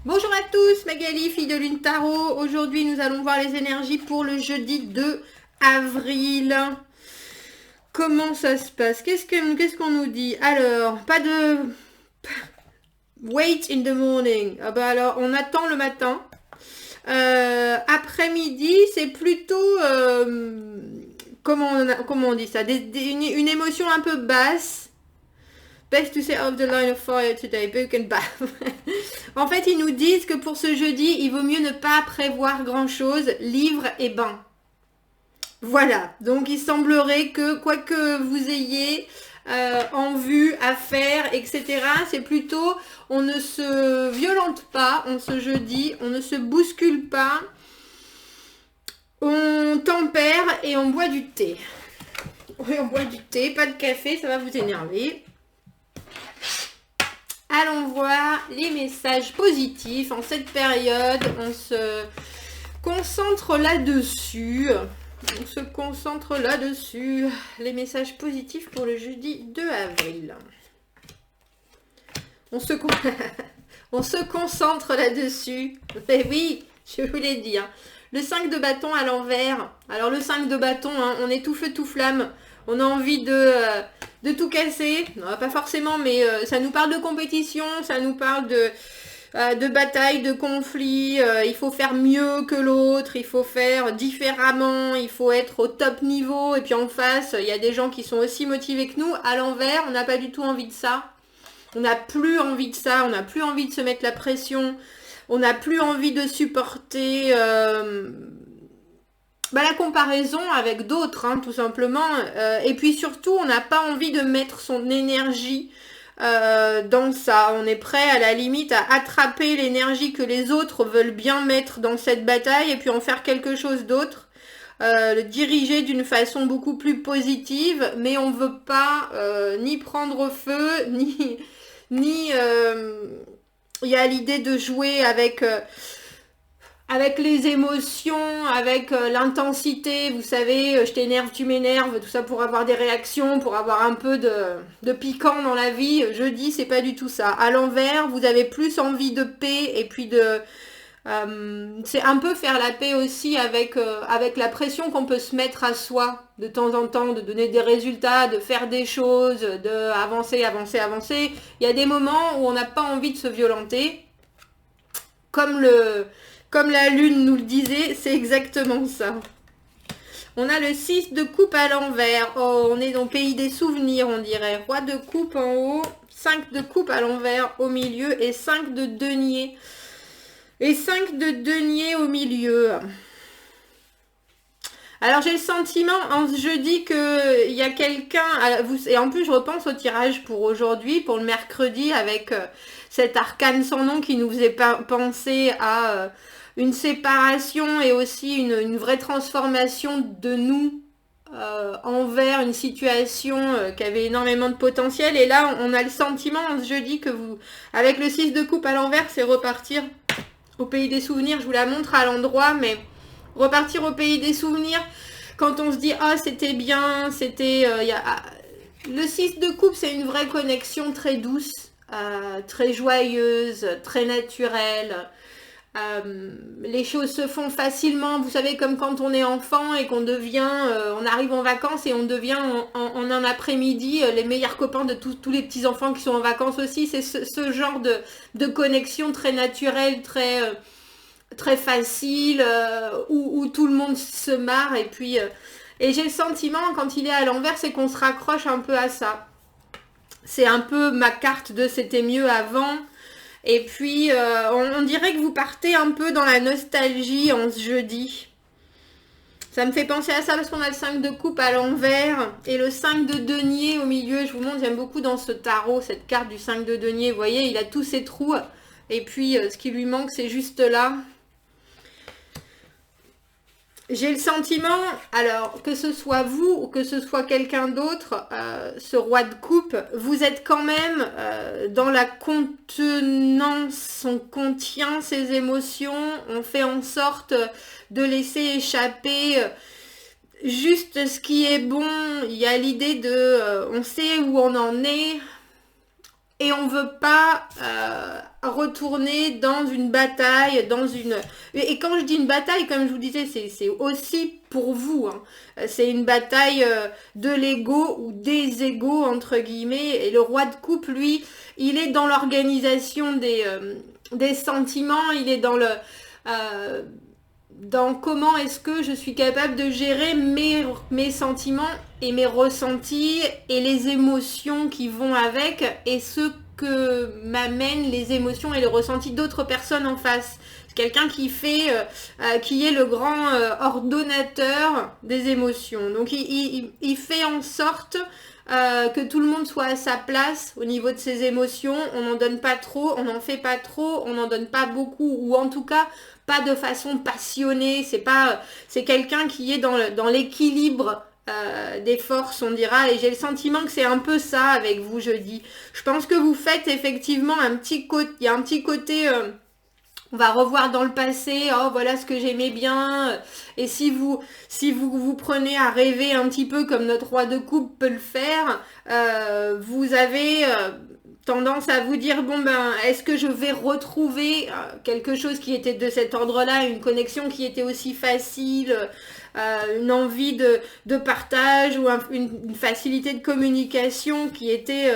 Bonjour à tous, Magali, fille de Lune Tarot. Aujourd'hui, nous allons voir les énergies pour le jeudi 2 avril. Comment ça se passe? Qu'est-ce qu'on nous dit? Alors, pas de... Wait in the morning. Ah bah alors, on attend le matin. Après-midi, c'est plutôt... comment on dit ça? Une émotion un peu basse. Best to stay off the line of fire today, book and bath. En fait, ils nous disent que pour ce jeudi, il vaut mieux ne pas prévoir grand-chose, livre et bain. Voilà, donc il semblerait que quoi que vous ayez en vue à faire, etc., c'est plutôt, on ne se violente pas en ce jeudi, on ne se bouscule pas, on tempère et on boit du thé. Oui, on boit du thé, pas de café, ça va vous énerver. Allons voir les messages positifs. En cette période, on se concentre là-dessus. Les messages positifs pour le jeudi 2 avril. On se concentre là-dessus. Mais oui, je vous l'ai dit. Hein. Le 5 de bâton à l'envers. Alors le 5 de bâton, hein, on est tout feu, tout flamme. On a envie de tout casser. Non, pas forcément, mais ça nous parle de compétition, ça nous parle de bataille, de conflit. Il faut faire mieux que l'autre, il faut faire différemment, il faut être au top niveau. Et puis en face, il y a des gens qui sont aussi motivés que nous. À l'envers, on n'a pas du tout envie de ça. On n'a plus envie de ça, on n'a plus envie de se mettre la pression. On n'a plus envie de supporter... la comparaison avec d'autres, hein, tout simplement. Et puis surtout, on n'a pas envie de mettre son énergie dans ça. On est prêt à la limite à attraper l'énergie que les autres veulent bien mettre dans cette bataille et puis en faire quelque chose d'autre. Le diriger d'une façon beaucoup plus positive, mais on ne veut pas ni prendre feu, ni il y a l'idée de jouer avec les émotions, avec l'intensité, vous savez, je t'énerve, tu m'énerves, tout ça pour avoir des réactions, pour avoir un peu de piquant dans la vie. Jeudi, c'est pas du tout ça. À l'envers, vous avez plus envie de paix et puis c'est un peu faire la paix aussi avec la pression qu'on peut se mettre à soi de temps en temps, de donner des résultats, de faire des choses, d'avancer, avancer, avancer. Il y a des moments où on n'a pas envie de se violenter, comme la lune nous le disait, c'est exactement ça. On a le 6 de coupe à l'envers. Oh, on est dans le pays des souvenirs, on dirait. Roi de coupe en haut, 5 de coupe à l'envers au milieu et 5 de denier. Et 5 de denier au milieu. Alors j'ai le sentiment en ce jeudi qu'il y a quelqu'un, et en plus je repense au tirage pour aujourd'hui, pour le mercredi, avec cet arcane sans nom qui nous faisait penser à une séparation et aussi une vraie transformation de nous envers une situation qui avait énormément de potentiel. Et là on a le sentiment en ce jeudi que avec le 6 de coupe à l'envers, c'est repartir au pays des souvenirs. Je vous la montre à l'endroit, mais repartir au pays des souvenirs quand on se dit ah c'était bien, c'était le 6 de coupe, c'est une vraie connexion très douce, très joyeuse, très naturelle. Les choses se font facilement, vous savez, comme quand on est enfant et qu'on devient, on arrive en vacances et on devient en un après-midi les meilleurs copains de tous les petits enfants qui sont en vacances aussi. C'est ce genre de connexion très naturelle, très facile, où tout le monde se marre. Et puis et j'ai le sentiment quand il est à l'envers, c'est qu'on se raccroche un peu à ça. C'est un peu ma carte de c'était mieux avant. Et puis on dirait que vous partez un peu dans la nostalgie en ce jeudi. Ça me fait penser à ça parce qu'on a le 5 de coupe à l'envers et le 5 de denier au milieu. Je vous montre, j'aime beaucoup dans ce tarot cette carte du 5 de denier. Vous voyez, il a tous ses trous. Et puis ce qui lui manque, c'est juste là. J'ai le sentiment, alors que ce soit vous ou que ce soit quelqu'un d'autre, ce roi de coupe, vous êtes quand même dans la contenance, on contient ses émotions, on fait en sorte de laisser échapper juste ce qui est bon. Il y a l'idée on sait où on en est, et on veut pas retourner dans une bataille, et quand je dis une bataille, comme je vous disais, c'est aussi pour vous, hein. C'est une bataille de l'ego ou des égos entre guillemets, et le roi de coupe, lui, il est dans l'organisation des sentiments, il est dans comment est-ce que je suis capable de gérer mes sentiments et mes ressentis et les émotions qui vont avec et ce que m'amènent les émotions et les ressentis d'autres personnes en face. C'est quelqu'un qui est le grand ordonnateur des émotions. Donc il fait en sorte que tout le monde soit à sa place au niveau de ses émotions. On n'en donne pas trop, on n'en fait pas trop, on n'en donne pas beaucoup, ou en tout cas pas de façon passionnée. C'est quelqu'un qui est dans l'équilibre des forces, on dira, et j'ai le sentiment que c'est un peu ça avec vous jeudi. Je pense que vous faites effectivement il y a un petit côté on va revoir dans le passé, oh voilà ce que j'aimais bien, et si vous vous prenez à rêver un petit peu comme notre roi de coupe peut le faire, vous avez tendance à vous dire, bon ben, est-ce que je vais retrouver quelque chose qui était de cet ordre-là, une connexion qui était aussi facile, une envie de partage ou une facilité de communication qui était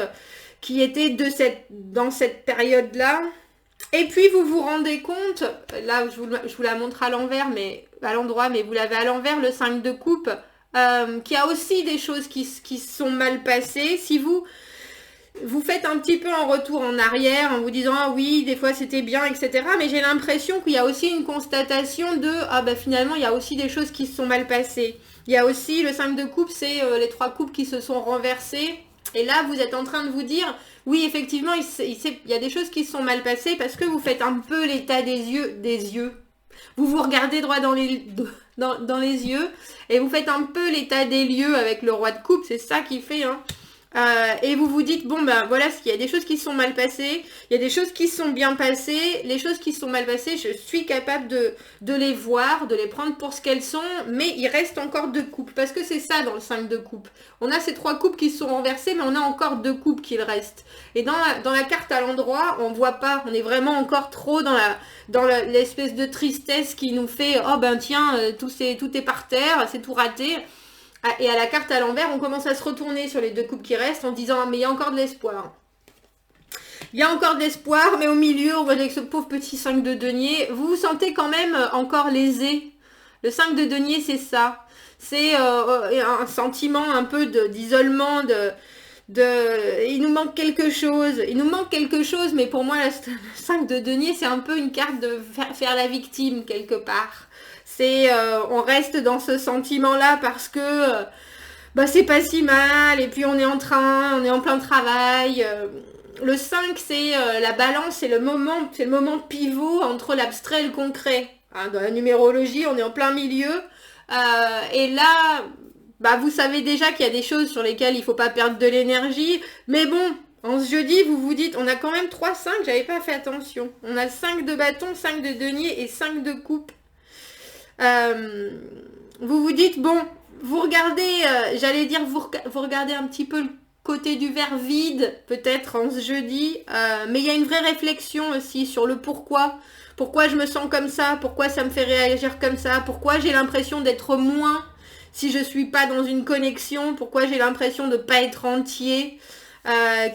dans cette période-là. Et puis vous vous rendez compte, là je vous la montre à l'envers, mais à l'endroit, mais vous l'avez à l'envers, le 5 de coupe, qu'il y a aussi des choses qui se sont mal passées. Si vous faites un petit peu en retour en arrière en vous disant ah oui des fois c'était bien etc, mais j'ai l'impression qu'il y a aussi une constatation de ah bah finalement il y a aussi des choses qui se sont mal passées. Il y a aussi le 5 de coupe, c'est les 3 coupes qui se sont renversées. Et là, vous êtes en train de vous dire, oui, effectivement, il y a des choses qui se sont mal passées parce que vous faites un peu l'état des yeux. Vous vous regardez droit dans les yeux et vous faites un peu l'état des lieux avec le roi de coupe, c'est ça qui fait, hein. Et vous vous dites, bon ben voilà, il y a des choses qui sont mal passées, il y a des choses qui sont bien passées, les choses qui sont mal passées, je suis capable de les voir, de les prendre pour ce qu'elles sont, mais il reste encore 2 coupes, parce que c'est ça dans le 5 de coupe. On a ces 3 coupes qui se sont renversées, mais on a encore 2 coupes qui restent. Et dans la carte à l'endroit, on voit pas, on est vraiment encore trop dans l'espèce de tristesse qui nous fait, oh ben tiens, tout est par terre, c'est tout raté. Et à la carte à l'envers, on commence à se retourner sur les 2 coupes qui restent en disant ah, mais il y a encore de l'espoir. Il y a encore de l'espoir, mais au milieu, on voit avec ce pauvre petit 5 de denier. Vous vous sentez quand même encore lésé. Le 5 de denier, c'est ça. C'est un sentiment un peu d'isolement, il nous manque quelque chose. Il nous manque quelque chose, mais pour moi, le 5 de denier, c'est un peu une carte de faire la victime quelque part. On reste dans ce sentiment-là parce que bah, c'est pas si mal, et puis on est en plein travail. Le 5, c'est la balance, c'est le moment pivot entre l'abstrait et le concret. Hein, dans la numérologie, on est en plein milieu. Et là, bah, vous savez déjà qu'il y a des choses sur lesquelles il ne faut pas perdre de l'énergie. Mais bon, en ce jeudi, vous vous dites, on a quand même 3 5, j'avais pas fait attention. On a 5 de bâton, 5 de denier et 5 de coupe. Vous vous dites, bon, vous regardez, j'allais dire, vous regardez un petit peu le côté du verre vide, peut-être en ce jeudi, mais il y a une vraie réflexion aussi sur le pourquoi. Pourquoi je me sens comme ça, pourquoi ça me fait réagir comme ça, pourquoi j'ai l'impression d'être moins si je suis pas dans une connexion, pourquoi j'ai l'impression de pas être entier.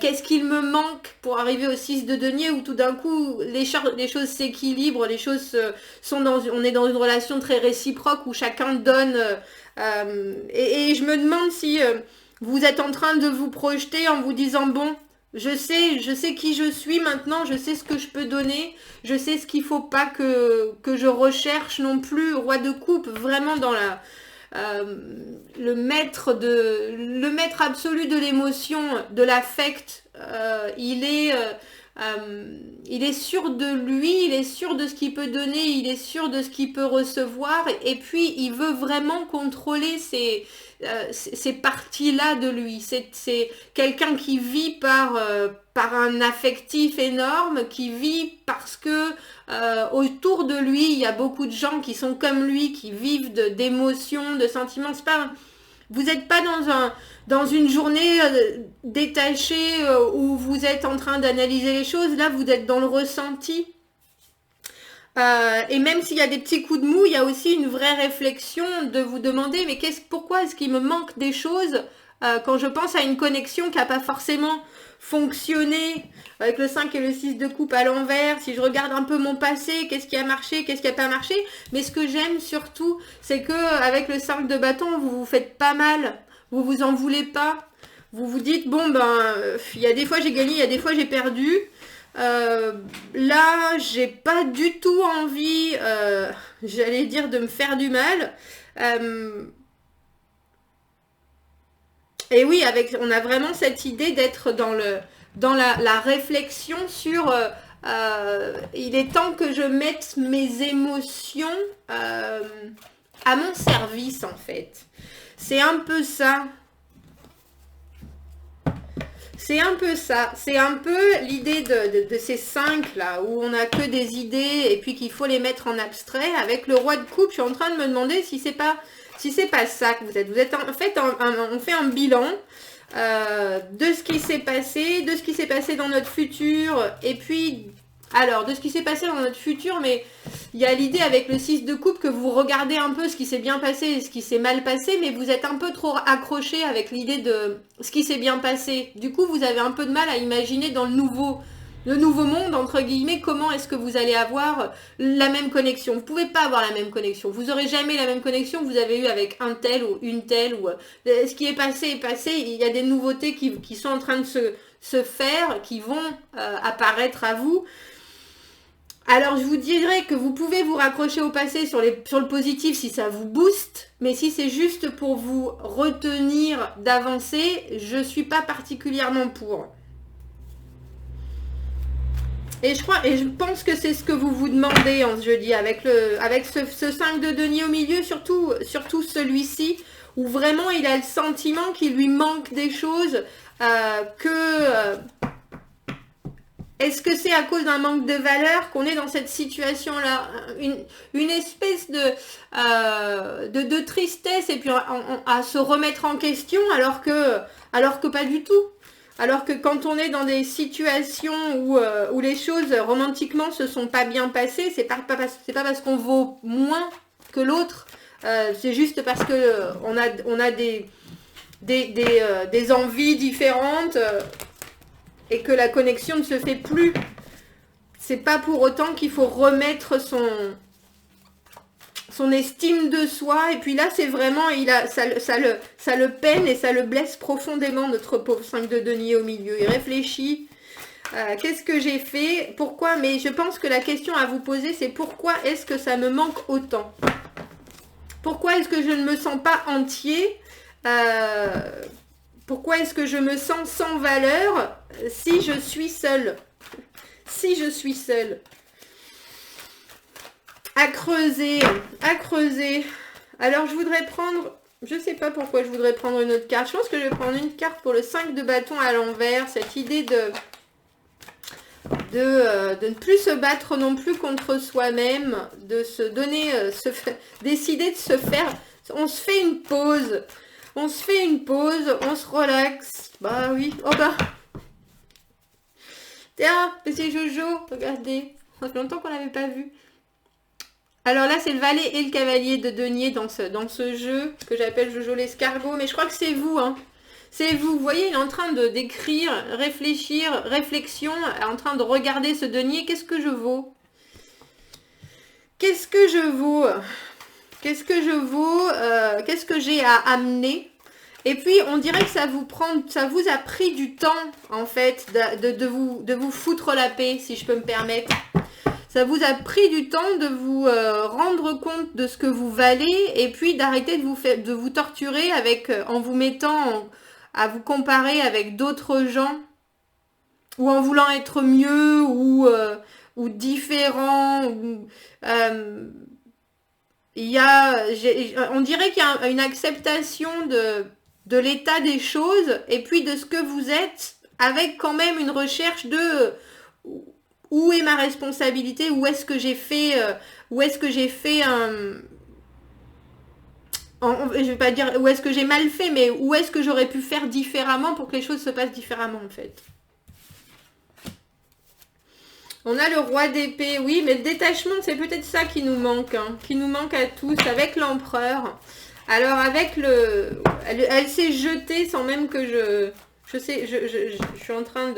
Qu'est-ce qu'il me manque pour arriver au 6 de denier où tout d'un coup les choses s'équilibrent, les choses on est dans une relation très réciproque où chacun donne et je me demande si vous êtes en train de vous projeter en vous disant bon, je sais qui je suis maintenant, je sais ce que je peux donner, je sais ce qu'il faut pas que je recherche non plus. Roi de coupe, vraiment dans le maître absolu de l'émotion, de l'affect, il est sûr de lui, il est sûr de ce qu'il peut donner, il est sûr de ce qu'il peut recevoir, et puis il veut vraiment contrôler ces parties-là de lui. C'est quelqu'un qui vit par un affectif énorme, qui vit parce que autour de lui, il y a beaucoup de gens qui sont comme lui, qui vivent d'émotions, de sentiments. Vous n'êtes pas dans une journée détachée où vous êtes en train d'analyser les choses. Là, vous êtes dans le ressenti. Et même s'il y a des petits coups de mou, il y a aussi une vraie réflexion de vous demander, mais pourquoi est-ce qu'il me manque des choses quand je pense à une connexion qui n'a pas forcément fonctionné avec le 5 et le 6 de coupe à l'envers. Si je regarde un peu mon passé, qu'est-ce qui a marché, qu'est-ce qui n'a pas marché. Mais ce que j'aime surtout, c'est que avec le 5 de bâton, vous vous faites pas mal, vous vous en voulez pas. Vous vous dites, bon il y a des fois j'ai gagné, il y a des fois j'ai perdu. Là, j'ai pas du tout envie, j'allais dire, de me faire du mal. Et oui, on a vraiment cette idée d'être dans la réflexion sur il est temps que je mette mes émotions à mon service, en fait. C'est un peu ça. C'est un peu ça, c'est un peu l'idée de ces 5 là, où on n'a que des idées et puis qu'il faut les mettre en abstrait. Avec le roi de coupe, je suis en train de me demander si c'est pas ça que vous êtes. Vous êtes en fait, on fait un bilan de ce qui s'est passé, dans notre futur, et puis, alors, de ce qui s'est passé dans notre futur, mais il y a l'idée avec le 6 de coupe que vous regardez un peu ce qui s'est bien passé et ce qui s'est mal passé, mais vous êtes un peu trop accroché avec l'idée de ce qui s'est bien passé. Du coup, vous avez un peu de mal à imaginer dans le nouveau monde, entre guillemets, comment est-ce que vous allez avoir la même connexion. Vous ne pouvez pas avoir la même connexion. Vous n'aurez jamais la même connexion que vous avez eue avec un tel ou une telle. Ou, ce qui est passé est passé. Il y a des nouveautés qui sont en train de se faire, qui vont apparaître à vous. Alors, je vous dirais que vous pouvez vous raccrocher au passé sur le positif si ça vous booste, mais si c'est juste pour vous retenir d'avancer, je ne suis pas particulièrement pour. Et je pense que c'est ce que vous vous demandez en ce jeudi, avec ce 5 de denier au milieu, surtout celui-ci, où vraiment il a le sentiment qu'il lui manque des choses, est-ce que c'est à cause d'un manque de valeur qu'on est dans cette situation-là, une espèce de tristesse et puis à se remettre en question alors que pas du tout. Alors que quand on est dans des situations où les choses romantiquement se sont pas bien passées, c'est pas parce qu'on vaut moins que l'autre, c'est juste parce que on a des envies différentes. Et que la connexion ne se fait plus. C'est pas pour autant qu'il faut remettre son estime de soi. Et puis là, c'est vraiment, ça le peine et ça le blesse profondément, notre pauvre 5 de denier au milieu. Il réfléchit. Qu'est-ce que j'ai fait? Pourquoi? Mais je pense que la question à vous poser, c'est pourquoi est-ce que ça me manque autant? Pourquoi est-ce que je ne me sens pas entier? Pourquoi est-ce que je me sens sans valeur si je suis seule? Si je suis seule. À creuser, à creuser. Alors, je voudrais prendre... Je ne sais pas pourquoi je voudrais prendre une autre carte. Je pense que je vais prendre une carte pour le 5 de bâton à l'envers. Cette idée de ne plus se battre non plus contre soi-même. De se donner... décider de se faire... On se fait une pause. On se fait une pause, on se relaxe. Bah oui, oh bah. Tiens, petit Jojo, regardez. Ça fait longtemps qu'on n'avait pas vu. Alors là, c'est le valet et le cavalier de denier dans ce jeu que j'appelle Jojo l'escargot. Mais je crois que c'est vous, hein. C'est vous. Vous voyez, il est en train d'écrire, réfléchir, réflexion, en train de regarder ce denier. Qu'est-ce que je vaux? Qu'est-ce que je vaux? Qu'est-ce que je vaux? Qu'est-ce que j'ai à amener? Et puis, on dirait que ça vous a pris du temps, en fait, de vous foutre la paix, si je peux me permettre. Ça vous a pris du temps de vous rendre compte de ce que vous valez et puis d'arrêter de vous torturer en vous mettant à vous comparer avec d'autres gens ou en voulant être mieux ou différent. On dirait qu'il y a une acceptation de l'état des choses et puis de ce que vous êtes avec quand même une recherche de où est ma responsabilité, où est-ce que j'ai fait je vais pas dire où est-ce que j'ai mal fait, mais où est-ce que j'aurais pu faire différemment pour que les choses se passent différemment en fait. On a le roi d'épée, oui, mais le détachement, c'est peut-être ça qui nous manque, hein, qui nous manque à tous, avec l'empereur. Alors avec le... Elle s'est jetée sans même que je sais, je suis en train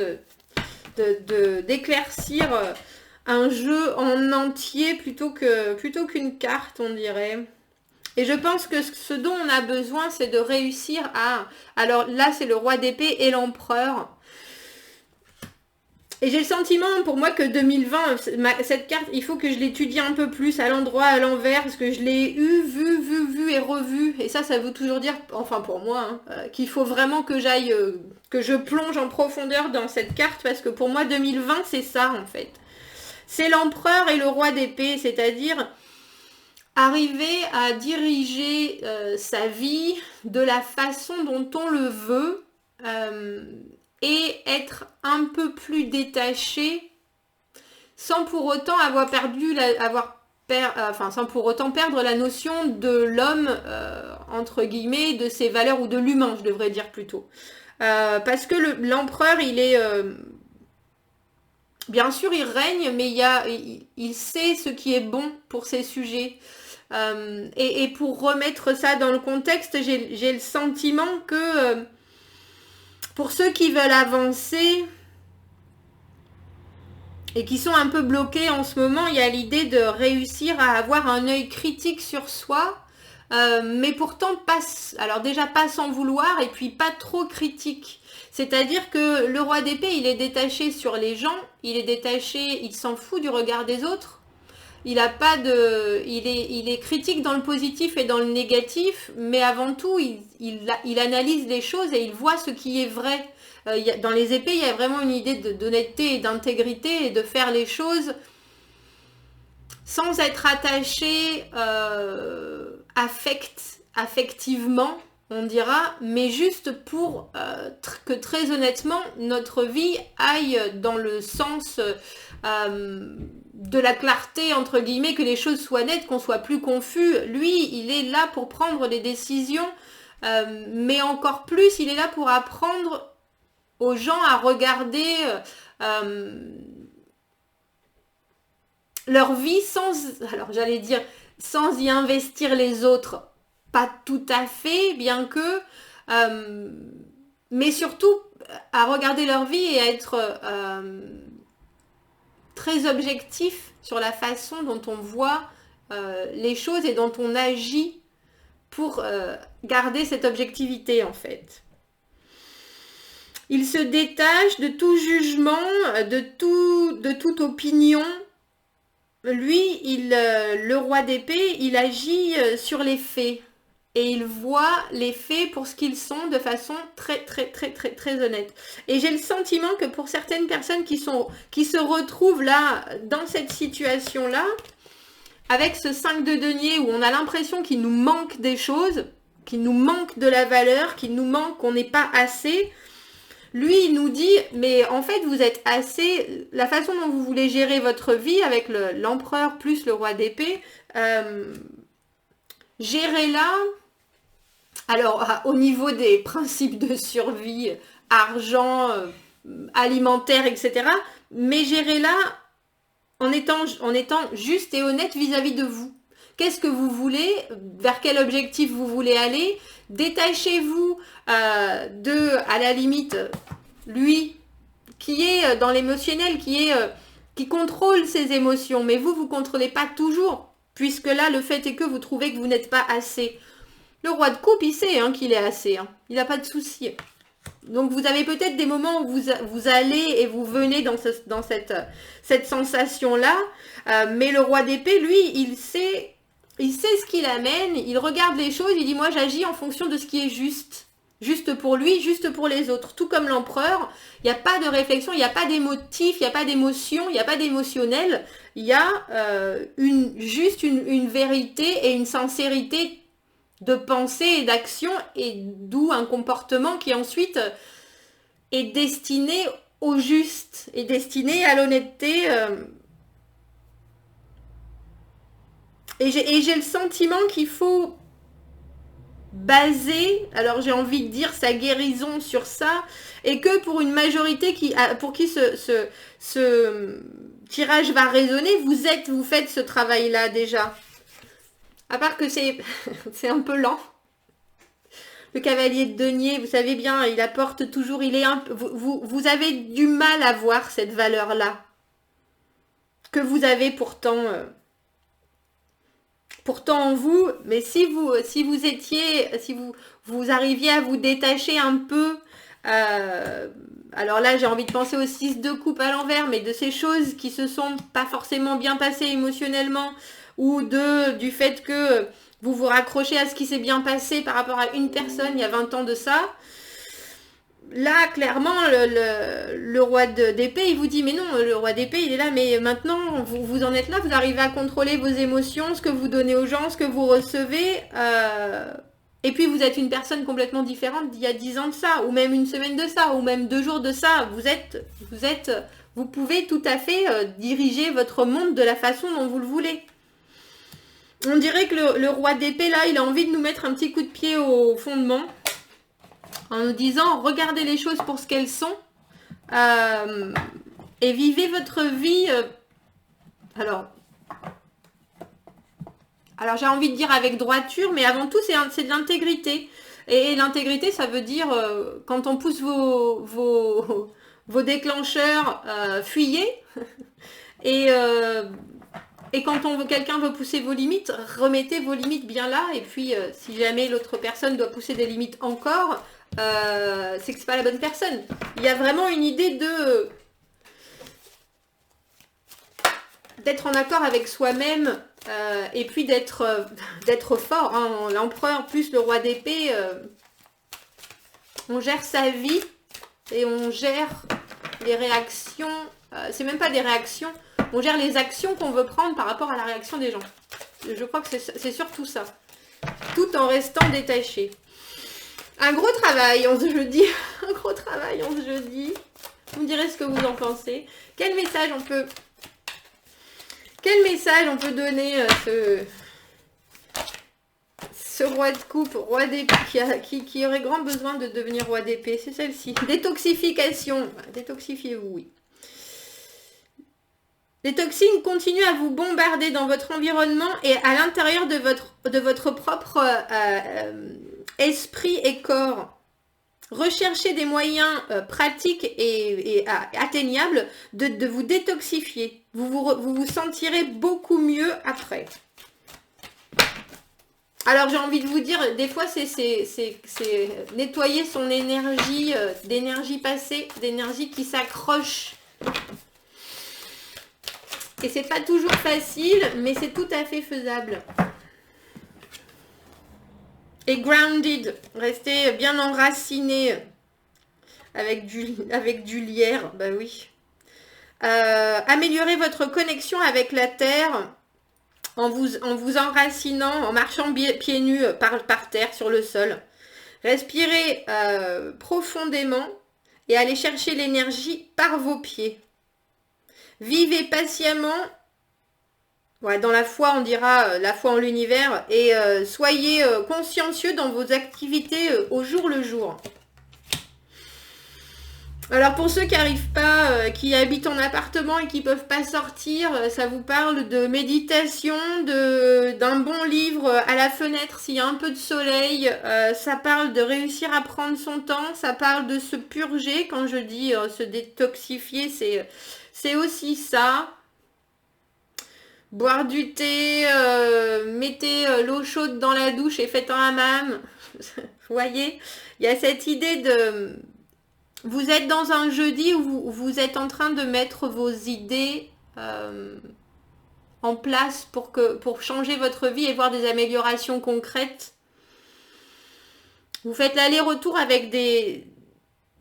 d'éclaircir un jeu en entier plutôt qu'une carte, on dirait. Et je pense que ce dont on a besoin, c'est de réussir à... Alors là, c'est le roi d'épée et l'empereur. Et j'ai le sentiment, pour moi, que 2020, cette carte, il faut que je l'étudie un peu plus à l'endroit, à l'envers, parce que je l'ai vu et revu. Et ça veut toujours dire, enfin pour moi, hein, qu'il faut vraiment que j'aille, que je plonge en profondeur dans cette carte, parce que pour moi, 2020, c'est ça, en fait. C'est l'empereur et le roi d'épée, c'est-à-dire arriver à diriger sa vie de la façon dont on le veut, et être un peu plus détaché sans pour autant avoir perdu sans pour autant perdre la notion de l'homme, entre guillemets, de ses valeurs, ou de l'humain, je devrais dire plutôt. Parce que l'empereur, il est... bien sûr, il règne, mais il sait ce qui est bon pour ses sujets. Et pour remettre ça dans le contexte, j'ai le sentiment que... pour ceux qui veulent avancer et qui sont un peu bloqués en ce moment, il y a l'idée de réussir à avoir un œil critique sur soi, mais pourtant pas, alors déjà pas sans vouloir, et puis pas trop critique. C'est-à-dire que le roi d'épée, il est détaché sur les gens, il est détaché, il s'en fout du regard des autres. Il est critique dans le positif et dans le négatif, mais avant tout, il analyse les choses et il voit ce qui est vrai. Dans les épées, il y a vraiment une idée d'honnêteté et d'intégrité, et de faire les choses sans être attaché affectivement, on dira, mais juste pour que très honnêtement, notre vie aille dans le sens... de la clarté, entre guillemets, que les choses soient nettes, qu'on soit plus confus. Lui, il est là pour prendre des décisions, mais encore plus, il est là pour apprendre aux gens à regarder leur vie alors j'allais dire, sans y investir les autres. Pas tout à fait, bien que, mais surtout à regarder leur vie et à être... très objectif sur la façon dont on voit les choses et dont on agit pour garder cette objectivité en fait. Il se détache de tout jugement, de toute opinion. Lui, le roi d'épée, il agit sur les faits. Et il voit les faits pour ce qu'ils sont de façon très honnête. Et j'ai le sentiment que pour certaines personnes qui se retrouvent là, dans cette situation-là, avec ce 5 de denier où on a l'impression qu'il nous manque des choses, qu'il nous manque de la valeur, qu'il nous manque, qu'on n'est pas assez, lui, il nous dit, mais en fait, vous êtes assez... La façon dont vous voulez gérer votre vie avec l'empereur plus le roi d'épée, gérez-la. Alors, au niveau des principes de survie, argent, alimentaire, etc., mais gérez-la en étant juste et honnête vis-à-vis de vous. Qu'est-ce que vous voulez? Vers quel objectif vous voulez aller? Détachez-vous à la limite, lui, qui est dans l'émotionnel, qui contrôle ses émotions, mais vous contrôlez pas toujours, puisque là, le fait est que vous trouvez que vous n'êtes pas assez. Le roi de coupe, il sait qu'il est assez. Il n'a pas de souci. Donc, vous avez peut-être des moments où vous allez et vous venez dans cette sensation-là. Mais le roi d'épée, lui, il sait ce qu'il amène. Il regarde les choses. Il dit, moi, j'agis en fonction de ce qui est juste. Juste pour lui, juste pour les autres. Tout comme l'empereur, il n'y a pas de réflexion, il n'y a pas d'émotif, il n'y a pas d'émotion, il n'y a pas d'émotionnel. Il y a juste une vérité et une sincérité de pensée et d'action, et d'où un comportement qui ensuite est destiné au juste, est destiné à l'honnêteté. Et j'ai le sentiment qu'il faut baser, alors j'ai envie de dire, sa guérison sur ça, et que pour une majorité pour qui ce tirage va résonner, vous faites ce travail-là déjà. À part que c'est un peu lent. Le cavalier de denier, vous savez bien, il apporte toujours, vous avez du mal à voir cette valeur-là. Que vous avez pourtant en vous, mais si vous arriviez à vous détacher un peu, alors là j'ai envie de penser au 6 de coupe à l'envers, mais de ces choses qui se sont pas forcément bien passées émotionnellement, ou du fait que vous vous raccrochez à ce qui s'est bien passé par rapport à une personne il y a 20 ans de ça. Là, clairement, le roi d'épée, il vous dit, mais non, le roi d'épée, il est là, mais maintenant, vous en êtes là, vous arrivez à contrôler vos émotions, ce que vous donnez aux gens, ce que vous recevez, et puis vous êtes une personne complètement différente d'il y a 10 ans de ça, ou même une semaine de ça, ou même 2 jours de ça. Vous pouvez tout à fait diriger votre monde de la façon dont vous le voulez. On dirait que le roi d'épée, là, il a envie de nous mettre un petit coup de pied au fondement, en nous disant, regardez les choses pour ce qu'elles sont, et vivez votre vie. Alors j'ai envie de dire avec droiture, mais avant tout, c'est de l'intégrité. Et l'intégrité, ça veut dire, quand on pousse vos déclencheurs, fuyez. Et quand quelqu'un veut pousser vos limites, remettez vos limites bien là. Et puis, si jamais l'autre personne doit pousser des limites encore, c'est que c'est pas la bonne personne. Il y a vraiment une idée d'être en accord avec soi-même, et puis d'être fort. Hein. L'empereur plus le roi d'épée, on gère sa vie et on gère les réactions. C'est même pas des réactions. On gère les actions qu'on veut prendre par rapport à la réaction des gens. Je crois que c'est surtout ça. Tout en restant détaché. Un gros travail en ce jeudi. Un gros travail en ce jeudi. Vous me direz ce que vous en pensez. Quel message on peut donner ce roi de coupe, roi d'épée, qui aurait grand besoin de devenir roi d'épée? C'est celle-ci. Détoxification. Détoxifiez-vous, oui. Les toxines continuent à vous bombarder dans votre environnement et à l'intérieur de votre propre esprit et corps. Recherchez des moyens pratiques et atteignables de vous détoxifier. Vous sentirez beaucoup mieux après. Alors j'ai envie de vous dire, des fois c'est nettoyer son énergie, d'énergie passée, d'énergie qui s'accroche. Et c'est pas toujours facile, mais c'est tout à fait faisable. Et grounded, restez bien enraciné avec du lierre, bah oui. Améliorez votre connexion avec la terre en vous enracinant, en marchant pieds nus par terre sur le sol. Respirez profondément et allez chercher l'énergie par vos pieds. Vivez patiemment, dans la foi, on dira la foi en l'univers, et soyez consciencieux dans vos activités au jour le jour. Alors pour ceux qui n'arrivent pas, qui habitent en appartement et qui ne peuvent pas sortir, ça vous parle de méditation, d'un bon livre à la fenêtre s'il y a un peu de soleil, ça parle de réussir à prendre son temps, ça parle de se purger. Quand je dis se détoxifier, c'est aussi ça. Boire du thé, mettez l'eau chaude dans la douche et faites un hammam. Vous voyez, il y a cette idée de... Vous êtes dans un jeudi où vous êtes en train de mettre vos idées en place pour changer votre vie et voir des améliorations concrètes. Vous faites l'aller-retour avec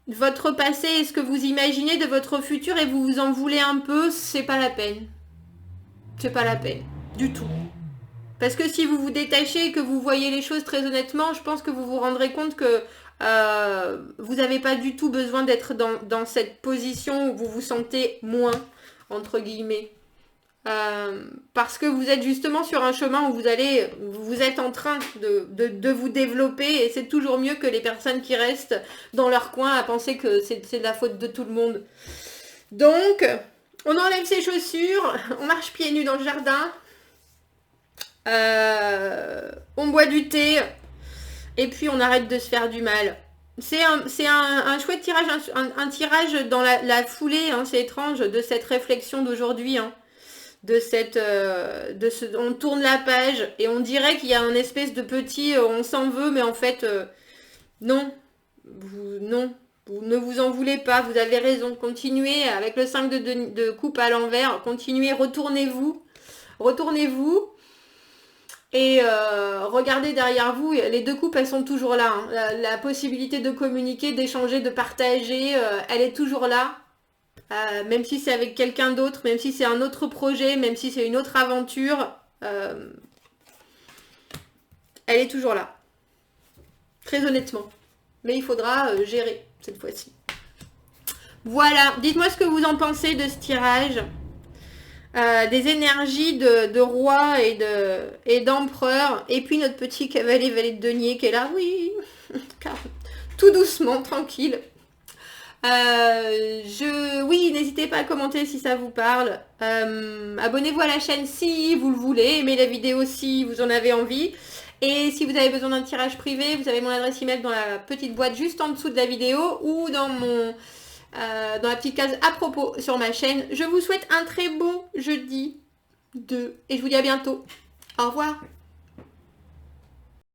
votre passé et ce que vous imaginez de votre futur et vous vous en voulez un peu, c'est pas la peine. C'est pas la peine, du tout. Parce que si vous vous détachez et que vous voyez les choses très honnêtement, je pense que vous vous rendrez compte que vous n'avez pas du tout besoin d'être dans cette position où vous vous sentez moins, entre guillemets. Parce que vous êtes justement sur un chemin où vous êtes en train de vous développer et c'est toujours mieux que les personnes qui restent dans leur coin à penser que c'est de la faute de tout le monde. Donc, on enlève ses chaussures, on marche pieds nus dans le jardin, on boit du thé et puis on arrête de se faire du mal. C'est un chouette tirage, un tirage dans la foulée, hein, c'est étrange, de cette réflexion d'aujourd'hui. Hein. On tourne la page et on dirait qu'il y a un espèce de petit on s'en veut, mais en fait non, non, vous ne vous en voulez pas, vous avez raison, continuez avec le 5 de coupe à l'envers, continuez, retournez-vous et regardez derrière vous, les deux coupes elles sont toujours là, hein. La possibilité de communiquer, d'échanger, de partager, elle est toujours là. Même si c'est avec quelqu'un d'autre, même si c'est un autre projet, même si c'est une autre aventure, elle est toujours là. Très honnêtement. Mais il faudra gérer cette fois-ci. Voilà, dites-moi ce que vous en pensez de ce tirage. Des énergies de roi et d'empereur. Et puis notre petit cavalier valet de denier qui est là, oui, tout doucement, tranquille. Oui, n'hésitez pas à commenter si ça vous parle. Abonnez-vous à la chaîne si vous le voulez. Aimez la vidéo si vous en avez envie. Et si vous avez besoin d'un tirage privé, vous avez mon adresse email dans la petite boîte juste en dessous de la vidéo ou dans la petite case à propos sur ma chaîne. Je vous souhaite un très bon jeudi 2 et je vous dis à bientôt. Au revoir.